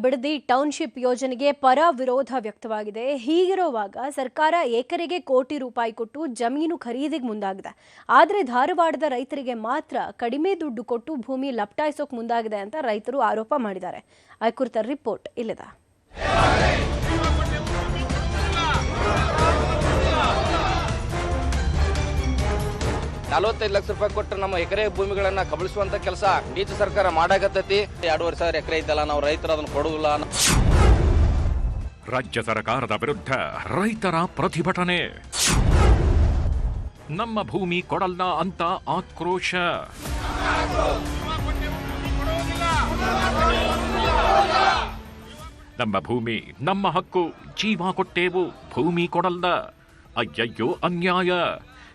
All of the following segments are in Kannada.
ಬಿಡದಿ ಟೌನ್ಶಿಪ್ ಯೋಜನೆಗೆ ಪರ ವಿರೋಧ ವ್ಯಕ್ತವಾಗಿದೆ. ಹೀಗಿರುವಾಗ ಸರ್ಕಾರ ಎಕರೆಗೆ ಕೋಟಿ ರೂಪಾಯಿ ಕೊಟ್ಟು ಜಮೀನು ಖರೀದಿಗೆ ಮುಂದಾಗಿದೆ. ಆದರೆ ಧಾರವಾಡದ ರೈತರಿಗೆ ಮಾತ್ರ ಕಡಿಮೆ ದುಡ್ಡು ಕೊಟ್ಟು ಭೂಮಿ ಲಪಟಾಯಿಸೋಕೆ ಮುಂದಾಗಿದೆ ಅಂತ ರೈತರು ಆರೋಪ ಮಾಡಿದ್ದಾರೆ. ಆ ಕುರಿತ ರಿಪೋರ್ಟ್ ಇಲ್ಲಿದೆ. 45 ಲಕ್ಷ ರೂಪಾಯಿ ಕೊಟ್ಟು ನಮ್ಮ ಎಕರೆ ಭೂಮಿಗಳನ್ನ ಕಬಳಿಸುವಂತ ಕೆಲಸ ನೀತಿ ಸರ್ಕಾರ ಮಾಡಾಕತ್ತೈತಿ. 2,500 ಎಕರೆ ಐತಲ್ಲ, ನಾವು ರೈತರು ಅದನ್ನು ಕೊಡುವುದಿಲ್ಲ. ರಾಜ್ಯ ಸರ್ಕಾರದ ವಿರುದ್ಧ ರೈತರ ಪ್ರತಿಭಟನೆ. ನಮ್ಮ ಭೂಮಿ ಕೊಡಲ್ಲ ಅಂತ ಆಕ್ರೋಶ. ನಮ್ಮ ಭೂಮಿ ನಮ್ಮ ಹಕ್ಕು, ಜೀವ ಕೊಟ್ಟೇವು, ಭೂಮಿ ಕೊಡಲ್ಲ, ಅಯ್ಯಯ್ಯೋ ಅನ್ಯಾಯ.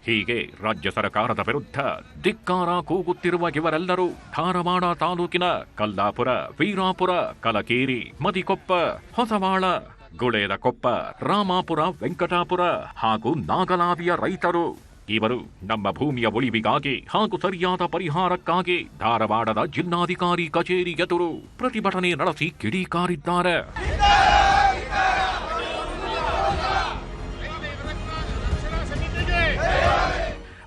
ಹೀಗೆ ರಾಜ್ಯ ಸರ್ಕಾರದ ವಿರುದ್ಧ ಧಿಕ್ಕಾರ ಕೂಗುತ್ತಿರುವ ಇವರೆಲ್ಲರೂ ಧಾರವಾಡ ತಾಲೂಕಿನ ಕಲ್ಲಾಪುರ, ವೀರಾಪುರ, ಕಲಕೇರಿ, ಮದಿಕೊಪ್ಪ, ಹೊಸವಾಳ, ಗುಳೇದಕೊಪ್ಪ, ರಾಮಾಪುರ, ವೆಂಕಟಾಪುರ ಹಾಗೂ ನಾಗಲಾವಿಯ ರೈತರು. ಇವರು ನಮ್ಮ ಭೂಮಿಯ ಉಳಿವಿಗಾಗಿ ಹಾಗೂ ಸರಿಯಾದ ಪರಿಹಾರಕ್ಕಾಗಿ ಧಾರವಾಡದ ಜಿಲ್ಲಾಧಿಕಾರಿ ಕಚೇರಿ ಎದುರು ಪ್ರತಿಭಟನೆ ನಡೆಸಿ ಕಿಡಿಕಾರಿದ್ದಾರೆ.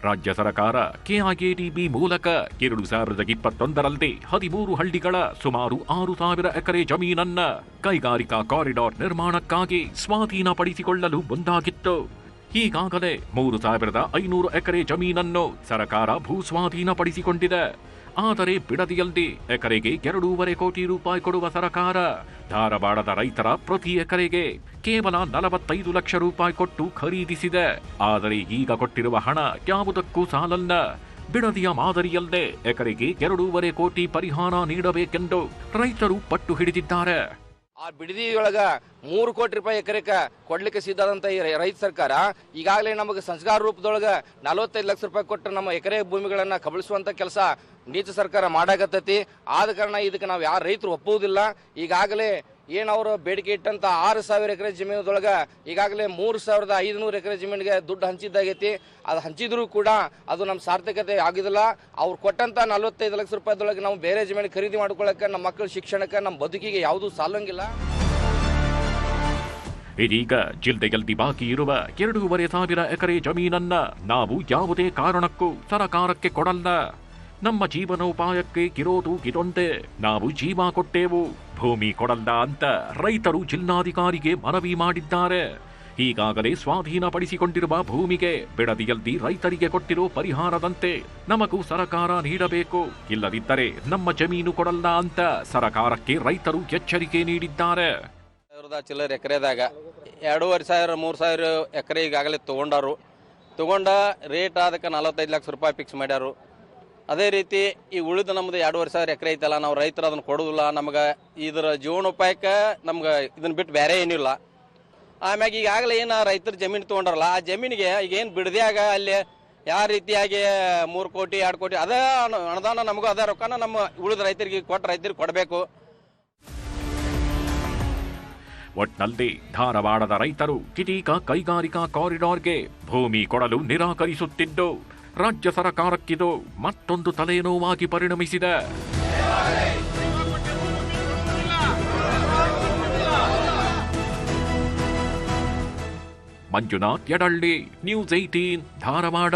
ರಾಜ್ಯ ಸರ್ಕಾರ ಕೆಐಎಡಿಬಿ ಮೂಲಕ 2021ರಲ್ಲಿ 13 ಹಳ್ಳಿಗಳ ಸುಮಾರು 6,000 ಎಕರೆ ಜಮೀನನ್ನ ಕೈಗಾರಿಕಾ ಕಾರಿಡಾರ್ ನಿರ್ಮಾಣಕ್ಕಾಗಿ ಸ್ವಾಧೀನಪಡಿಸಿಕೊಳ್ಳಲು ಮುಂದಾಗಿತ್ತು. ಈಗಾಗಲೇ 3,500 ಎಕರೆ ಜಮೀನನ್ನು ಸರ್ಕಾರ ಭೂಸ್ವಾಧೀನಪಡಿಸಿಕೊಂಡಿದೆ. ಆದರೆ ಬಿಡದಿಯಲ್ಲಿ ಎಕರೆಗೆ 2.5 ಕೋಟಿ ರೂಪಾಯಿ ಕೊಡುವ ಸರ್ಕಾರ ಧಾರವಾಡದ ರೈತರ ಪ್ರತಿ ಎಕರೆಗೆ ಕೇವಲ 45 ಲಕ್ಷ ರೂಪಾಯಿ ಕೊಟ್ಟು ಖರೀದಿಸಿದೆ. ಆದರೆ ಈಗ ಕೊಟ್ಟಿರುವ ಹಣ ಯಾವುದಕ್ಕೂ ಸಾಲಲ್ಲ. ಬಿಡದಿಯ ಮಾದರಿಯಲ್ಲೇ ಎಕರೆಗೆ 2.5 ಕೋಟಿ ಪರಿಹಾರ ನೀಡಬೇಕೆಂದು ರೈತರು ಪಟ್ಟು ಹಿಡಿದಿದ್ದಾರೆ. ಆ ಬಿಡದಿಯೊಳಗ 3 ಕೋಟಿ ರೂಪಾಯಿ ಎಕರೆಗೆ ಕೊಡ್ಲಿಕ್ಕೆ ಸಿದ್ಧದಂತ ಈ ರೈತ ಸರ್ಕಾರ ಈಗಾಗಲೇ ನಮಗೆ ಸಂಸ್ಕಾರ ರೂಪದೊಳಗ 45 ಲಕ್ಷ ರೂಪಾಯಿ ಕೊಟ್ಟು ನಮ್ಮ ಎಕರೆ ಭೂಮಿಗಳನ್ನ ಕಬಳಿಸುವಂತ ಕೆಲಸ ನೀತಿ ಸರ್ಕಾರ ಮಾಡಾಕತ್ತೈತಿ. ಆದ ಕಾರಣ ಇದಕ್ಕೆ ನಾವು ಯಾರು ರೈತರು ಒಪ್ಪುವುದಿಲ್ಲ. ಈಗಾಗಲೇ ಏನವರು ಬೇಡಿಕೆ ಇಟ್ಟಂತ 6,000 ಎಕರೆ ಜಮೀನದೊಳಗ ಈಗಾಗಲೇ 3,500 ಎಕರೆ ಜಮೀನಿಗೆ ದುಡ್ಡು ಹಂಚಿದ್ದಾಗೈತಿ. ಅದು ಹಂಚಿದ್ರು ಕೂಡ ಅದು ನಮ್ಮ ಸಾರ್ಥಕತೆ ಆಗಿದಿಲ್ಲ. ಅವ್ರು ಕೊಟ್ಟಂತ 45 ಲಕ್ಷ ರೂಪಾಯಿದೊಳಗೆ ನಾವು ಬೇರೆ ಜಮೀನು ಖರೀದಿ ಮಾಡ್ಕೊಳ್ಳಕ್ಕೆ, ನಮ್ಮ ಮಕ್ಕಳ ಶಿಕ್ಷಣಕ್ಕೆ, ನಮ್ಮ ಬದುಕಿಗೆ ಯಾವುದೂ ಸಾಲಂಗಿಲ್ಲ. ಇದೀಗ ಜಿಲ್ಲೆಯಲ್ಲಿ ಬಾಕಿ ಇರುವ 2,500 ಎಕರೆ ಜಮೀನನ್ನ ನಾವು ಯಾವುದೇ ಕಾರಣಕ್ಕೂ ಸರ್ಕಾರಕ್ಕೆ ಕೊಡಲ್ಲ. ನಮ್ಮ ಜೀವನೋಪಾಯಕ್ಕೆ ಇರೋದು ಇದೊಂದೇ. ನಾವು ಜೀವ ಕೊಟ್ಟೇವು, ಭೂಮಿ ಕೊಡಲ್ಲ ಅಂತ ರೈತರು ಜಿಲ್ಲಾಧಿಕಾರಿಗೆ ಮನವಿ ಮಾಡಿದ್ದಾರೆ. ಈಗಾಗಲೇ ಸ್ವಾಧೀನಪಡಿಸಿಕೊಂಡಿರುವ ಭೂಮಿಗೆ ಬಿಡದಿಯಲ್ಲಿ ರೈತರಿಗೆ ಕೊಟ್ಟಿರೋ ಪರಿಹಾರದಂತೆ ನಮಗೂ ಸರ್ಕಾರ ನೀಡಬೇಕು. ಇಲ್ಲದಿದ್ದರೆ ನಮ್ಮ ಜಮೀನು ಕೊಡಲ್ಲ ಅಂತ ಸರ್ಕಾರಕ್ಕೆ ರೈತರು ಎಚ್ಚರಿಕೆ ನೀಡಿದ್ದಾರೆ. ಚಿಲ್ಲರೆ ಎಕರೆದಾಗ 2,500 3,000 ಎಕರೆ ಈಗಾಗಲೇ ತಗೊಂಡ ರೇಟ್ ಅದಕ್ಕೆ 45 ಲಕ್ಷ ರೂಪಾಯಿ ಫಿಕ್ಸ್ ಮಾಡ್ಯಾರು. ಅದೇ ರೀತಿ ಈ ಉಳಿದ ನಮ್ದು 2,500 ಎಕರೆ ಐತಲ್ಲ, ನಾವು ರೈತರು ಅದನ್ನು ಕೊಡೋದಿಲ್ಲ. ನಮ್ಗೆ ಇದರ ಜೀವನೋಪಾಯಕ್ಕೆ ನಮ್ಗೆ ಇದನ್ನ ಬಿಟ್ಟು ಬೇರೆ ಏನಿಲ್ಲ. ಆಮ್ಯಾಗ ಈಗಾಗಲೇ ಏನು ರೈತರು ಜಮೀನು ತೊಗೊಂಡ್ರಲ್ಲ, ಆ ಜಮೀನಿಗೆ ಈಗ ಏನು ಬಿಡದಿಯಾಗ ಅಲ್ಲಿ ಯಾವ ರೀತಿಯಾಗಿ 3 ಕೋಟಿ 2 ಕೋಟಿ ಅದೇ ಅನುದಾನ ನಮಗೂ ಅದೇ ರೊಕ್ಕನ ನಮ್ಮ ಉಳಿದ ರೈತರಿಗೆ ರೈತರಿಗೆ ಕೊಡಬೇಕು. ಒಟ್ನಲ್ಲಿ ಧಾರವಾಡದ ರೈತರು ಇದೀಗ ಕೈಗಾರಿಕಾ ಕಾರಿಡಾರ್ಗೆ ಭೂಮಿ ಕೊಡಲು ನಿರಾಕರಿಸುತ್ತಿದ್ದು ರಾಜ್ಯ ಸರ್ಕಾರಕ್ಕಿದು ಮತ್ತೊಂದು ತಲೆನೋವಾಗಿ ಪರಿಣಮಿಸಿದೆ. ಮಂಜುನಾಥ್ ಯಡಳ್ಳಿ, ನ್ಯೂಸ್ 18 ಧಾರವಾಡ.